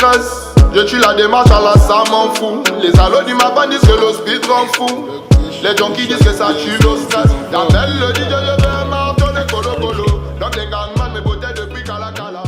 stress. Je tue la démarche à la ça m'en fout. Les allos du matin disent que le speed rend fou. Les junkies disent que ça tue le stress. J'appelle le DJ, je vais martonner colo colo. Donc les gangman me bottaient depuis Kala Kala.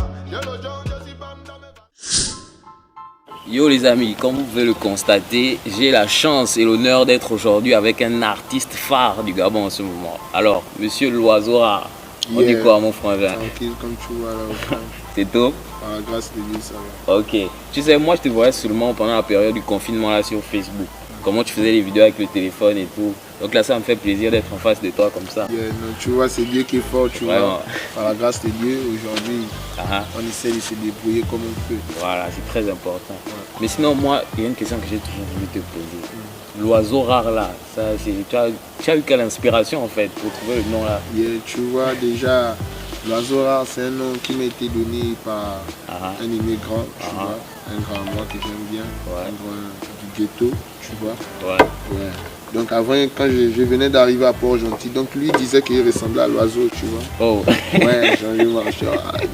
Yo les amis, comme vous pouvez le constater, j'ai la chance et l'honneur d'être aujourd'hui avec un artiste phare du Gabon en ce moment. Alors, monsieur Loiseau Rare, on dit quoi mon frangin? Tranquille comme tu vois là. C'est top? Par la grâce de Dieu, ça va. Ok. Tu sais, moi je te voyais seulement pendant la période du confinement là sur Facebook. Comment tu faisais les vidéos avec le téléphone et tout. Donc là ça me fait plaisir d'être en face de toi comme ça. Non, tu vois, c'est Dieu qui est fort, tu vois. Par la grâce de Dieu, aujourd'hui, on essaie de se débrouiller comme on peut. Voilà, c'est très important. Ouais. Mais sinon, moi, il y a une question que j'ai toujours voulu te poser. L'oiseau rare là, ça, tu as eu quelle inspiration en fait pour trouver le nom là? Tu vois, déjà, l'oiseau rare, c'est un nom qui m'a été donné par un immigrant, tu vois. Un grand moi que j'aime bien, un grand du ghetto, tu vois. Ouais. Donc avant, quand je venais d'arriver à Port-Gentil, donc lui disait qu'il ressemblait à l'oiseau, tu vois. Oh. Ouais, j'en ai marché,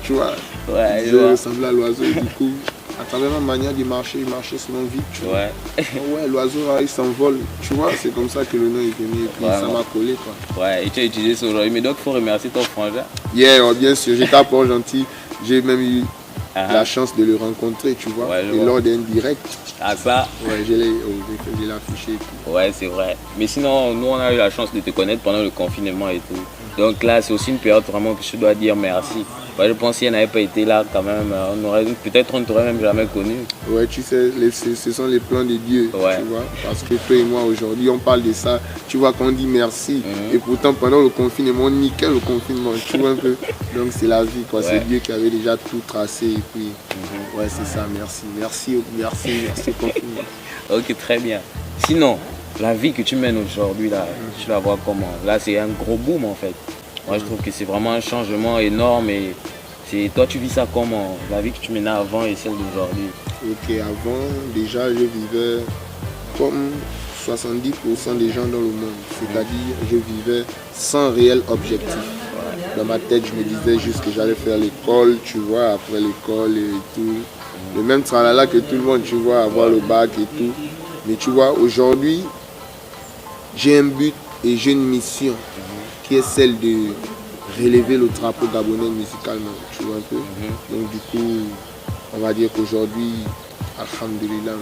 tu vois. Ouais, il ressemblait à l'oiseau, du coup, à travers ma manière de marcher, il marchait souvent vite, tu vois. Ouais, l'oiseau, il s'envole, tu vois, c'est comme ça que le nom est venu, et puis ça m'a collé, quoi. Ouais, et tu as utilisé ça aujourd'hui, mais donc il faut remercier ton frangin. Bien sûr, j'étais à Port-Gentil, j'ai même eu la chance de le rencontrer, tu vois, et lors d'un direct. Ah ça? Ouais, je l'ai affiché. Ouais, c'est vrai. Mais sinon, nous, on a eu la chance de te connaître pendant le confinement et tout. Donc là, c'est aussi une période vraiment que je dois dire merci. Ouais, je pense que si elle n'avait pas été là, quand même, peut-être on ne t'aurait même jamais connu. Ouais, tu sais, ce sont les plans de Dieu, tu vois. Parce que toi et moi, aujourd'hui, on parle de ça. Tu vois qu'on dit merci. Et pourtant, pendant le confinement, on niquait le confinement, tu vois un peu. Donc c'est la vie, quoi. C'est Dieu qui avait déjà tout tracé. Et puis, ouais, c'est ça, merci. Merci au confinement. Ok, très bien. Sinon, la vie que tu mènes aujourd'hui, là, tu la vois comment? Là, c'est un gros boom, en fait. Moi, je trouve que c'est vraiment un changement énorme. Et toi, tu vis ça comment? La vie que tu menais avant et celle d'aujourd'hui? Ok, avant, déjà, je vivais comme 70% des gens dans le monde. C'est-à-dire, je vivais sans réel objectif. Dans ma tête, je me disais juste que j'allais faire l'école, tu vois, après l'école et tout. Le même tralala que tout le monde, tu vois, avoir le bac et tout. Mais tu vois, aujourd'hui, j'ai un but et j'ai une mission qui est celle de relever le drapeau gabonais musicalement, tu vois un peu. Donc du coup, on va dire qu'aujourd'hui, alhamdoulilah,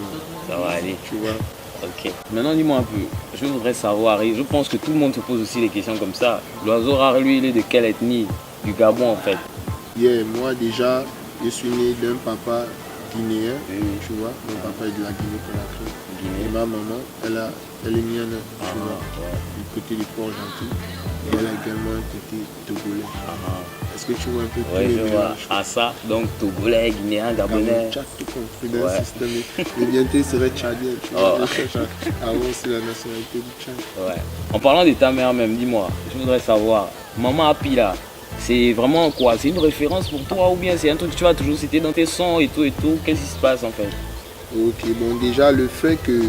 ça va aller, tu vois. Ok. Maintenant, dis-moi un peu, je voudrais savoir, et je pense que tout le monde se pose aussi des questions comme ça. L'oiseau rare, lui, il est de quelle ethnie? Du Gabon, en fait. Moi, déjà, je suis né d'un papa guinéen, tu vois. Mon papa est de la Guinée-Conakry. Et ma maman, elle est mienne, tu vois, du côté du Port-Gentil. Et elle a également un côté togolais. Est-ce que tu vois un peu tous les mélanges? Ah ça, donc togolais, guinéen, gabonais. Tu as tout compris dans le système. Mais bientôt, il serait tchadien, tu vois. Avant, c'est la nationalité du Tchad. Ouais. En parlant de ta mère même, dis-moi, je voudrais savoir, Maman Happy là, c'est vraiment quoi? C'est une référence pour toi ou bien c'est un truc que tu vas toujours citer dans tes sons et tout? Qu'est-ce qui se passe en fait? Ok, bon déjà le fait que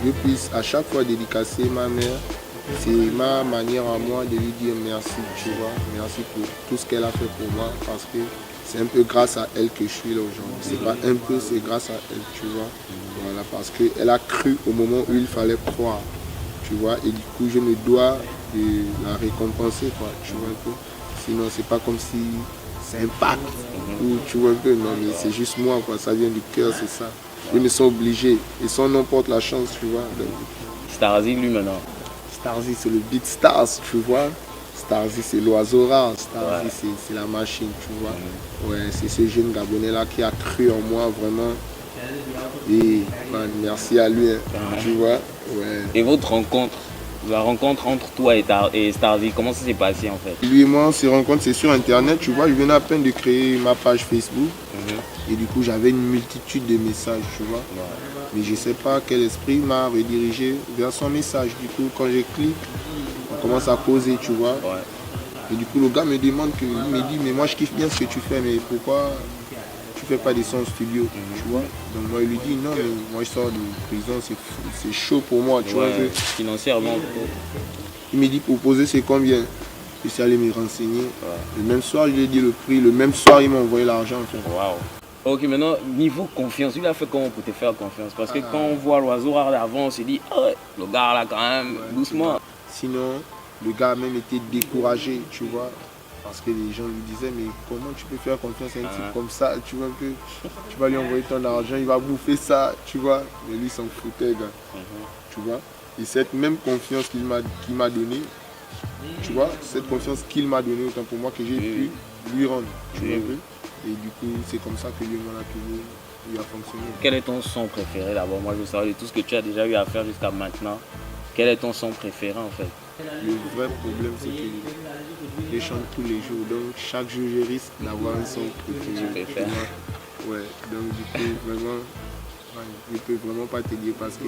je puisse à chaque fois dédicacer ma mère, c'est ma manière à moi de lui dire merci, tu vois. Merci pour tout ce qu'elle a fait pour moi parce que c'est un peu grâce à elle que je suis là aujourd'hui. C'est pas un peu, c'est grâce à elle, tu vois. Voilà, parce qu'elle a cru au moment où il fallait croire, tu vois. Et du coup, je me dois de la récompenser, quoi, tu vois un peu. Sinon, c'est pas comme si c'est un pacte ou tu vois un peu, non, mais c'est juste moi, quoi. Ça vient du cœur, c'est ça. Je me sens obligé. Et son nom porte la chance, tu vois. Starzy, lui, maintenant. Starzy, c'est le Beat Stars, tu vois. Starzy, c'est l'oiseau rare. Starzy, c'est la machine, tu vois. Ouais, c'est ce jeune Gabonais-là qui a cru en moi, vraiment. Et merci à lui, hein, tu vois. Ouais. Et votre rencontre, la rencontre entre toi et Starzy, comment ça s'est passé en fait? Lui et moi, on se rencontre, c'est sur Internet, tu vois. Je venais à peine de créer ma page Facebook. Et du coup, j'avais une multitude de messages, tu vois. Mais je ne sais pas quel esprit m'a redirigé vers son message. Du coup, quand je clique, on commence à causer, tu vois. Et du coup, le gars me demande, il me dit, mais moi, je kiffe bien ce que tu fais, mais pourquoi tu fais pas des sons studio, tu vois? Donc moi, il lui dit, non, mais moi, je sors de prison, c'est chaud pour moi, tu vois. Financièrement. Il me dit, proposer, c'est combien? Je suis allé me renseigner. Le même soir, je lui ai dit le prix. Le même soir, il m'a envoyé l'argent, en fait. Waouh. Ok, maintenant, niveau confiance, il a fait comment pour te faire confiance? Parce que quand on voit l'oiseau rare d'avant, on se dit, oh, le gars là, quand même, doucement. Sinon, le gars même était découragé, tu vois. Parce que les gens lui disaient, mais comment tu peux faire confiance à un type comme ça, tu vois un peu, tu vas lui envoyer ton argent, il va bouffer ça, tu vois. Mais lui, il s'en foutait, gars, tu vois. Et cette même confiance qu'il m'a donnée, tu vois, cette confiance qu'il m'a donnée, autant pour moi que j'ai pu lui rendre, tu vois un peu. Et du coup, c'est comme ça que lui, on a toujours il a fonctionné. Quel est ton son préféré d'abord? Moi, je veux savoir de tout ce que tu as déjà eu à faire jusqu'à maintenant. Quel est ton son préféré en fait? Le vrai problème, c'est que je chante tous les jours. Donc, chaque jour, je risque d'avoir un son préféré. Tu préfères? Ouais, donc du coup, vraiment, je ne peux vraiment pas te dire parce que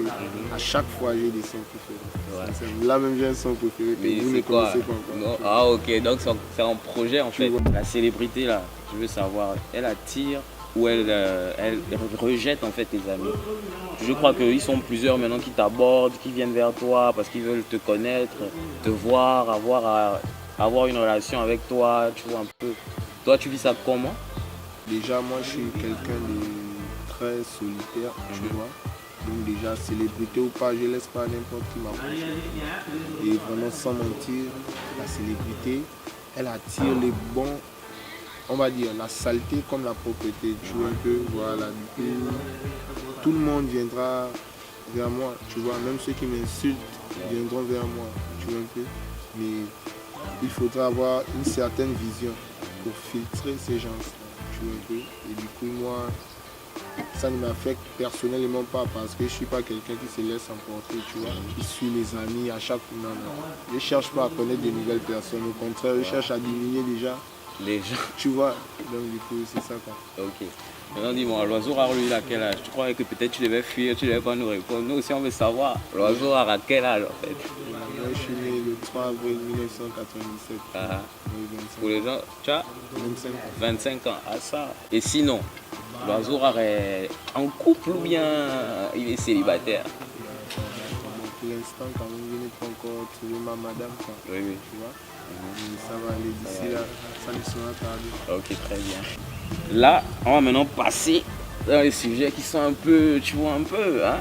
à chaque fois, j'ai des sons préférés. Ouais. Là même, j'ai un son préféré que vous ne connaissez pas encore. Non. Ah ok, donc c'est un projet en fait. La célébrité là, je veux savoir, elle attire ou elle rejette en fait tes amis? Je crois qu'ils sont plusieurs maintenant qui t'abordent, qui viennent vers toi parce qu'ils veulent te connaître, te voir, avoir une relation avec toi, tu vois un peu. Toi, tu vis ça comment? Déjà, moi, je suis quelqu'un de très solitaire, tu vois. Donc déjà, célébrité ou pas, je ne laisse pas n'importe qui m'approcher. Et vraiment, sans mentir, la célébrité, elle attire les bons, on va dire, la saleté comme la propreté, tu vois un peu, voilà. Du coup, tout le monde viendra vers moi, tu vois, même ceux qui m'insultent viendront vers moi, tu vois un peu. Mais il faudra avoir une certaine vision pour filtrer ces gens-là, tu vois un peu. Et du coup, moi, ça ne m'affecte personnellement pas parce que je ne suis pas quelqu'un qui se laisse emporter, tu vois. Je suis les amis à chaque fois. Je ne cherche pas à connaître de nouvelles personnes, au contraire, je cherche à diminuer déjà les gens. Tu vois, donc du coup, c'est ça quoi. Ok. Maintenant, dis-moi, l'oiseau rare, lui, il a quel âge? Tu croyais que peut-être tu devais fuir, tu ne devais pas nous répondre. Nous aussi, on veut savoir. L'oiseau rare, à quel âge en fait? Moi, je suis né le 3 avril 1997. Pour les gens, tu as 25 ans. 25 ans, à ça. Et sinon, l'oiseau rare est en couple ou bien il est célibataire? Pour l'instant, quand même, je n'ai pas encore trouvé ma madame. Quoi. Oui. Tu vois, ça va aller d'ici là, ça ne sera tardé. Ok, très bien. Là, on va maintenant passer dans les sujets qui sont un peu, tu vois, un peu, hein.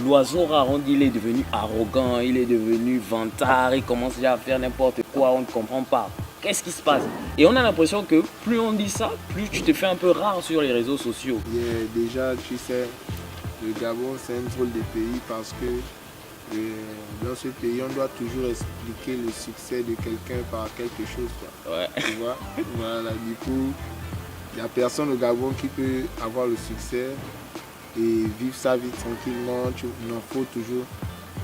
L'oiseau rare, on dit il est devenu arrogant, il est devenu vantard, il commence déjà à faire n'importe quoi, on ne comprend pas. Qu'est-ce qui se passe? Et on a l'impression que plus on dit ça, plus tu te fais un peu rare sur les réseaux sociaux. Déjà, tu sais, le Gabon, c'est un drôle de pays parce que dans ce pays, on doit toujours expliquer le succès de quelqu'un par quelque chose. Quoi. Ouais. Tu vois? Voilà, du coup, il n'y a personne au Gabon qui peut avoir le succès et vivre sa vie tranquillement. Il en faut toujours.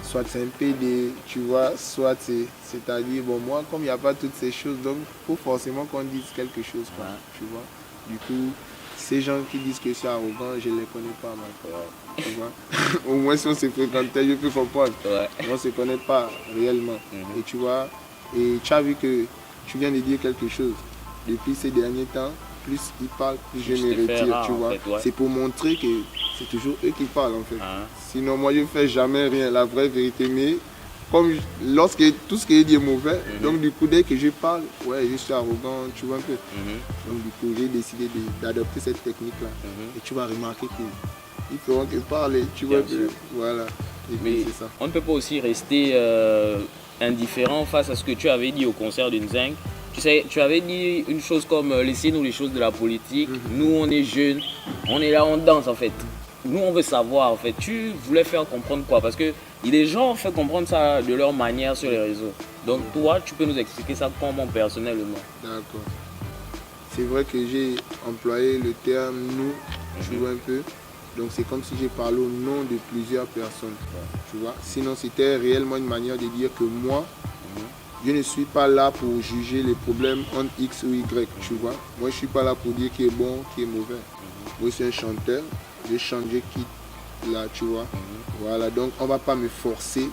Soit c'est un PD, tu vois, soit c'est-à-dire, bon, moi, comme il n'y a pas toutes ces choses, donc il faut forcément qu'on dise quelque chose, quoi, tu vois. Du coup, ces gens qui disent que c'est arrogant, je ne les connais pas, moi, tu vois. Au moins, si on se fréquentait, je peux comprendre. Ouais. On ne se connaît pas réellement. Et tu vois, et tu as vu que tu viens de dire quelque chose. Depuis ces derniers temps, plus ils parlent, plus je me retire, tu vois. En fait, ouais. C'est pour montrer que c'est toujours eux qui parlent, en fait. Sinon, moi, je ne fais jamais rien, la vraie vérité. Mais comme lorsque tout ce qui est dit est mauvais, donc du coup, dès que je parle, ouais, je suis arrogant, tu vois un peu. Donc du coup, j'ai décidé d'adopter cette technique-là. Et tu vas remarquer qu'ils feront que parler, tu vois un peu. Voilà. Et mais c'est ça. On ne peut pas aussi rester indifférent face à ce que tu avais dit au concert d'une zinc. Tu sais, tu avais dit une chose comme laissez-nous les choses de la politique. Nous, on est jeunes, on est là, on danse en fait. Nous, on veut savoir en fait. Tu voulais faire comprendre quoi? Parce que les gens font comprendre ça de leur manière sur les réseaux. Donc toi, tu peux nous expliquer ça comment personnellement? D'accord. C'est vrai que j'ai employé le terme nous, tu vois un peu. Donc c'est comme si j'ai parlé au nom de plusieurs personnes. Tu vois. Sinon, c'était réellement une manière de dire que moi, je ne suis pas là pour juger les problèmes entre X ou Y, tu vois. Moi, je ne suis pas là pour dire qui est bon, qui est mauvais. Moi, je suis un chanteur, je chante, je quitte là, tu vois. Voilà, donc on ne va pas me forcer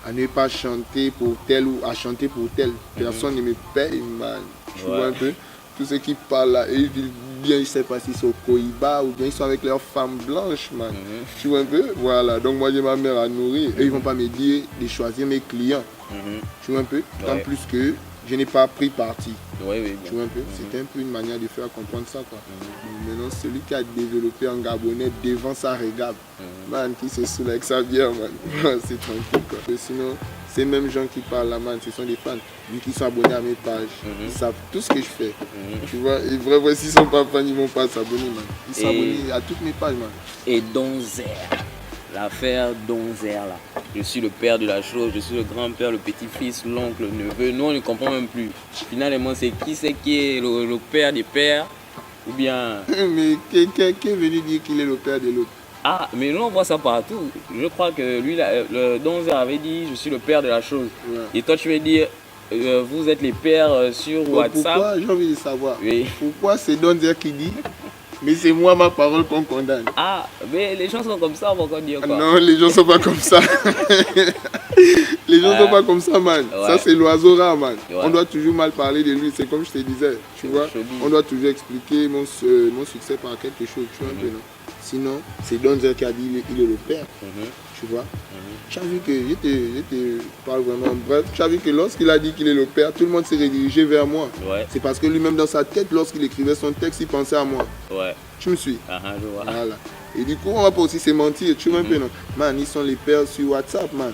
à ne pas chanter pour tel ou à chanter pour tel. Personne ne me paye, man. Tu vois un peu. Tous ceux qui parlent là, ils disent bien, je ne sais pas s'ils sont au Cohiba ou bien ils sont avec leurs femmes blanches, man. Tu vois un peu. Voilà, donc moi j'ai ma mère à nourrir. Et ils ne vont pas me dire de choisir mes clients. Tu vois un peu. En plus que je n'ai pas pris parti. Oui, oui. Tu vois un peu, c'était un peu une manière de faire comprendre ça, quoi. Maintenant, celui qui a développé en gabonais devant sa régable, man, qui se saoule avec sa bière, man, c'est tranquille, quoi. Et sinon, ces mêmes gens qui parlent là, man, ce sont des fans. Vu qu'ils sont abonnés à mes pages, ils savent tout ce que je fais. Tu vois, et vraiment, s'ils sont pas fans, ils vont pas s'abonner, man. Ils s'abonnent à toutes mes pages, man. Et Donzer, l'affaire Donzer, là. Je suis le père de la chose, je suis le grand-père, le petit-fils, l'oncle, le neveu. Nous, on ne comprend même plus. Finalement, c'est qui est le père des pères ou bien... Mais qui est venu dire qu'il est le père de l'autre? Ah, mais nous, on voit ça partout. Je crois que lui, le Donzer avait dit « Je suis le père de la chose Ouais. ». Et toi, tu veux dire « Vous êtes les pères sur Donc, WhatsApp ». Pourquoi, j'ai envie de savoir, Oui. pourquoi c'est Donzer qui dit, mais c'est moi ma parole qu'on condamne? Ah, mais les gens sont comme ça, on va encore dire quoi. Non, les gens sont pas comme ça. Les gens sont pas comme ça, man. Ouais. Ça, c'est l'oiseau rare, man. Ouais. On doit toujours mal parler de lui. C'est comme je te disais, tu vois. On doit toujours expliquer mon succès par quelque chose, tu vois un peu, non? Sinon, c'est Donzer qui a dit il est le père, tu vois. Tu as vu que, je te parle vraiment bref, tu as vu que lorsqu'il a dit qu'il est le père, tout le monde s'est redirigé vers moi. Ouais, C'est parce que lui-même dans sa tête, lorsqu'il écrivait son texte, il pensait à moi. ouais. Tu me suis? Je vois. Voilà. Et du coup, on va pas aussi se mentir, tu vois un peu, non? Man, ils sont les pères sur WhatsApp, man.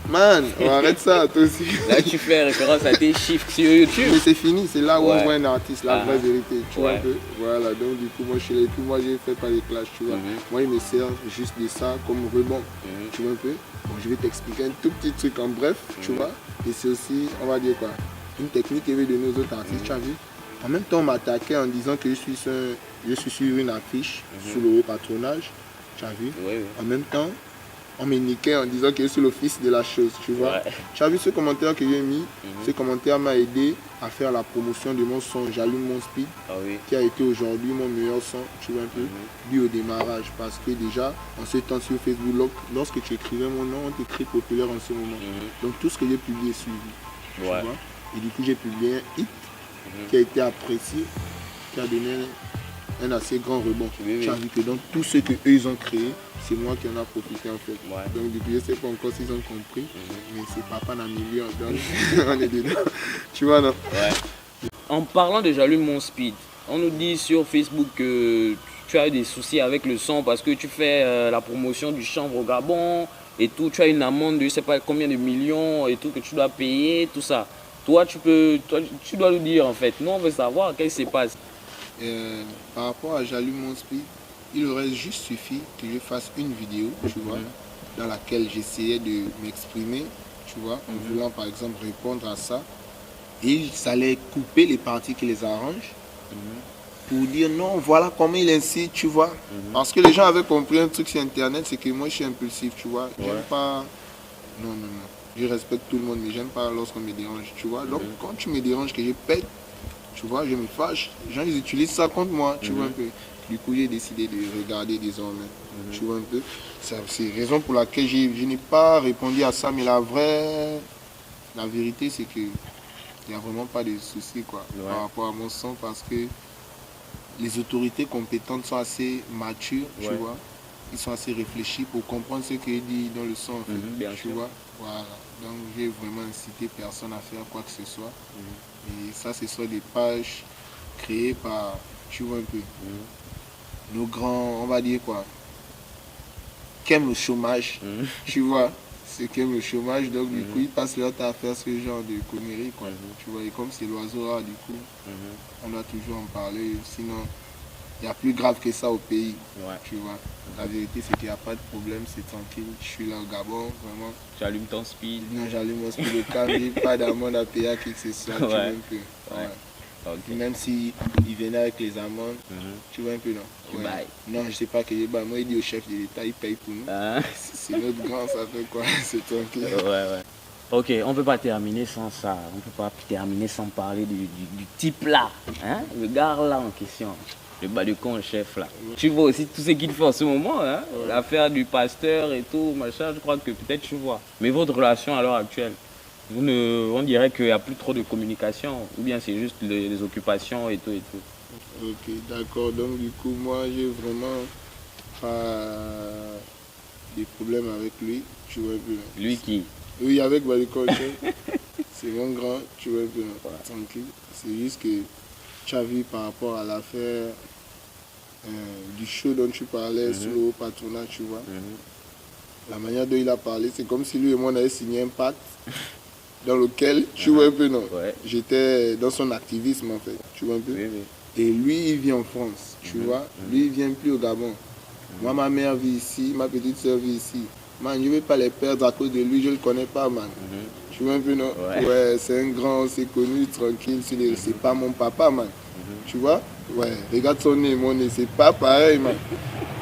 Man, on arrête ça, toi aussi. Là, tu fais référence à tes chiffres sur YouTube. Mais c'est fini, c'est là où Ouais. on voit un artiste, la vraie vérité, tu vois Ouais. un peu. Voilà, donc du coup, moi, je suis là, et puis moi, j'ai fait pas les clashs, tu vois. Moi, il me sert juste de ça comme rebond, tu vois un peu. Bon, je vais t'expliquer un tout petit truc en bref, tu vois. Et c'est aussi, on va dire quoi, une technique élevée de nos autres artistes, tu as vu. En même temps, on m'attaquait en disant que je suis sur une affiche sous le haut patronage, tu as vu. Oui, oui. En même temps, on me niquait en disant que je suis le fils de la chose, tu vois. Ouais. Tu as vu ce commentaire que j'ai mis? Ce commentaire m'a aidé à faire la promotion de mon son J'allume mon speed, Ah oui. qui a été aujourd'hui mon meilleur son, tu vois un peu, dû au démarrage. Parce que déjà, en ce temps sur Facebook, lorsque tu écrivais mon nom, on t'écrit populaire en ce moment. Donc tout ce que j'ai publié est suivi, tu Ouais. vois. Et du coup, j'ai publié un hit qui a été apprécié, qui a donné un assez grand rebond. Oui, oui. Tu as vu que donc tout ce qu'eux ils ont créé, c'est moi qui en a profité en fait. Ouais. Donc du coup, je sais pas encore s'ils ont compris, mais c'est papa dans le milieu, donc on est dedans. Tu vois, non? Ouais. En parlant de J'allume mon speed, on nous dit sur Facebook que tu as eu des soucis avec le son parce que tu fais la promotion du chanvre au Gabon et tout. Tu as une amende de je sais pas combien de millions et tout que tu dois payer, tout ça. Toi, tu dois nous dire en fait. Nous, on veut savoir qu'est-ce qui se passe. Par rapport à J'allume mon speed, il aurait juste suffi que je fasse une vidéo, tu vois, dans laquelle j'essayais de m'exprimer, tu vois, en voulant par exemple répondre à ça. Et ça allait couper les parties qui les arrangent pour dire non, voilà comment il incite, tu vois. Parce que les gens avaient compris un truc sur Internet, c'est que moi je suis impulsif, tu vois. J'aime pas... Non, non, non. Je respecte tout le monde, mais j'aime pas lorsqu'on me dérange, tu vois. Donc quand tu me déranges, que je pète, tu vois, je me fâche. Les gens, ils utilisent ça contre moi, tu vois un peu. Du coup, j'ai décidé de regarder désormais, tu vois un peu. C'est la raison pour laquelle je n'ai pas répondu à ça, mais la vérité, c'est que il n'y a vraiment pas de souci, quoi, par rapport à mon son, parce que les autorités compétentes sont assez matures, tu vois. Ils sont assez réfléchis pour comprendre ce qu'il dit dans le son, en fait, Bien tu vois. Voilà. Donc, j'ai vraiment incité personne à faire quoi que ce soit. Et ça, ce sont des pages créées par, tu vois un peu, nos grands, on va dire quoi, qui aiment le chômage, tu vois. Ceux qui aiment le chômage, donc du coup, ils passent leur temps à faire ce genre de conneries, quoi. Tu vois, et comme c'est l'oiseau rare, du coup, on doit toujours en parler. Sinon, il y a plus grave que ça au pays, tu vois. La vérité, c'est qu'il n'y a pas de problème, c'est tranquille. Je suis là au Gabon, vraiment. J'allume ton speed. Non, j'allume mon speed au calme, pas d'amende à payer à qui que ce soit, tu vois un peu. Ouais. Okay. Même s'il venait avec les amendes, tu vois un peu, non? Tu bailles. Non, je sais pas que bah, moi, il dit au chef de l'État, il paye pour nous. C'est notre grand, ça fait quoi? C'est tranquille. Ouais. Ok, on ne peut pas terminer sans ça. On ne peut pas terminer sans parler du type là. Hein? Le gars là en question. Le bas de con chef là. Tu vois aussi tout ce qu'il fait en ce moment. Hein? L'affaire du pasteur et tout, machin, je crois que peut-être tu vois. Mais votre relation à l'heure actuelle, on dirait qu'il n'y a plus trop de communication. Ou bien c'est juste les occupations et tout et tout. Ok, d'accord. Donc du coup, moi, j'ai vraiment pas des problèmes avec lui. Tu vois un peu. Lui qui? Oui, avec Balikol Chef. C'est un grand, tu vois, un peu tranquille. C'est juste que tu as vu par rapport à l'affaire du show dont tu parlais sur le haut patronat, tu vois. La manière dont il a parlé, c'est comme si lui et moi on avait signé un pacte dans lequel, tu vois un peu, non, j'étais dans son activisme en fait, tu vois un peu. Et lui, il vit en France, tu vois. Lui, il vient plus au Gabon. Moi, ma mère vit ici, ma petite soeur vit ici. Man, je ne vais pas les perdre à cause de lui, je ne le connais pas, man. Tu vois un peu, non? Ouais, c'est un grand, on s'est connu, tranquille, c'est pas mon papa, man. Tu vois? Ouais, regarde son nez, mon nez, c'est pas pareil, man.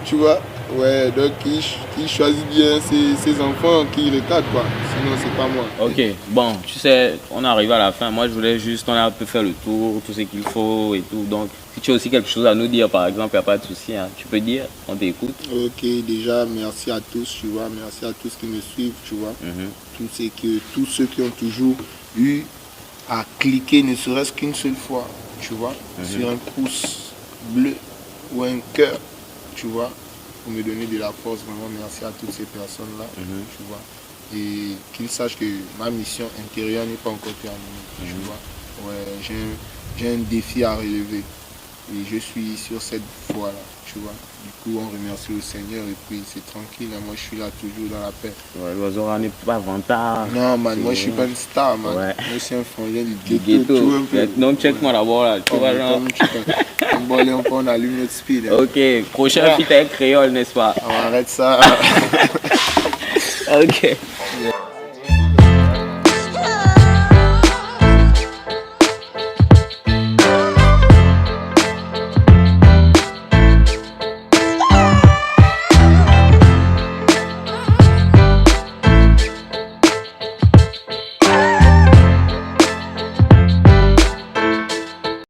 Tu vois? Ouais, donc il choisit bien ses enfants, qui recadre, quoi. Sinon, c'est pas moi. Ok, bon, tu sais, on arrive à la fin. Moi, je voulais juste, on a un peu fait le tour, tout ce qu'il faut et tout. Donc, si tu as aussi quelque chose à nous dire, par exemple, il n'y a pas de souci, hein. Tu peux dire, on t'écoute. Ok, déjà, merci à tous, tu vois. Merci à tous qui me suivent, tu vois. Tous ceux qui ont toujours eu à cliquer, ne serait-ce qu'une seule fois, tu vois, sur un pouce bleu ou un cœur, tu vois, pour me donner de la force. Vraiment, merci à toutes ces personnes-là, tu vois. Et qu'ils sachent que ma mission intérieure n'est pas encore terminée, tu vois. Ouais, j'ai un défi à relever. Et je suis sur cette voie-là, tu vois. Du coup, on remercie le Seigneur et puis c'est tranquille. Hein. Moi, je suis là toujours dans la paix. Ouais, l'oiseau n'est pas vantard. Non, man, moi, je suis pas une star, man. Ouais. Moi, je suis un frangin du ghetto. Tu vois un peu. Donc, check-moi d'abord, là. Tu vois, genre... On allume notre speed. Hein. Ok, prochain feat avec Créole, n'est-ce pas? On arrête ça. Ok. Yeah.